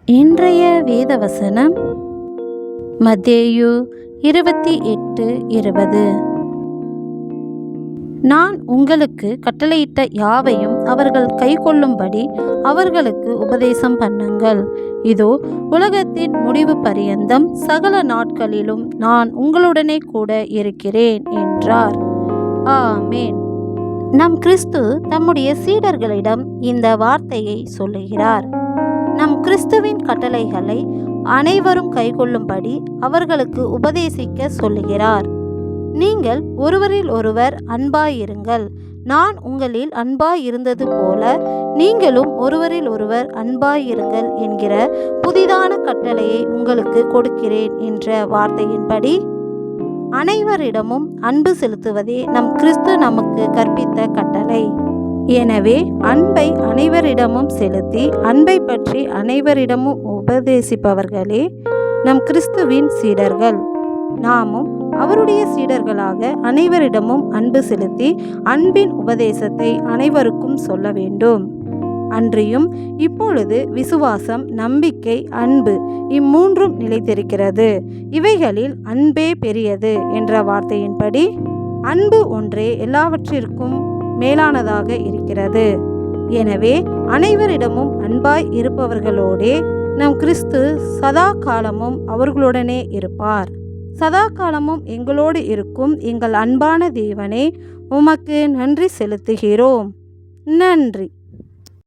இன்றைய வேதவசனம் மத்தேயு 28:20. நான் உங்களுக்கு கட்டளையிட்ட யாவையும் அவர்கள் கைக்கொள்ளும்படி அவர்களுக்கு உபதேசம் பண்ணுங்கள். இதோ, உலகத்தின் முடிவு பரியந்தம் சகல நாட்களிலும் நான் உங்களுடனே கூட இருக்கிறேன் என்றார். ஆமேன். நம் கிறிஸ்து தம்முடைய சீடர்களிடம் இந்த வார்த்தையை சொல்லுகிறார். நம் கிறிஸ்துவின் கட்டளைகளை அனைவரும் கைக்கொள்ளும்படி அவர்களுக்கு உபதேசிக்க சொல்லுகிறார். நீங்கள் ஒருவரில் ஒருவர் அன்பாயிருங்கள். நான் உங்களில் அன்பாயிருந்தது போல நீங்களும் ஒருவரில் ஒருவர் அன்பாயிருங்கள் என்கிற புதிதான கட்டளையை உங்களுக்கு கொடுக்கிறேன் என்ற வார்த்தையின்படி அனைவரிடமும் அன்பு செலுத்துவதே நம் கிறிஸ்து நமக்கு கற்பித்த கட்டளை. எனவே அன்பை அனைவரிடமும் செலுத்தி அன்பை பற்றி அனைவரிடமும் உபதேசிப்பவர்களே நம் கிறிஸ்துவின் சீடர்கள். நாமும் அவருடைய சீடர்களாக அனைவரிடமும் அன்பு செலுத்தி அன்பின் உபதேசத்தை அனைவருக்கும் சொல்ல வேண்டும். அன்றியும் இப்பொழுது விசுவாசம், நம்பிக்கை, அன்பு இம்மூன்றும் நிலைத்திருக்கிறது. இவைகளில் அன்பே பெரியது என்ற வார்த்தையின்படி அன்பு ஒன்றே எல்லாவற்றிற்கும் மேலானதாக இருக்கிறது. எனவே அனைவரிடமும் அன்பாய் இருப்பவர்களோடே நம் கிறிஸ்து சதா காலமும் அவர்களுடனே இருப்பார். சதா காலமும் எங்களோடு இருக்கும் எங்கள் அன்பான தேவனே, உமக்கு நன்றி செலுத்துகிறோம். நன்றி.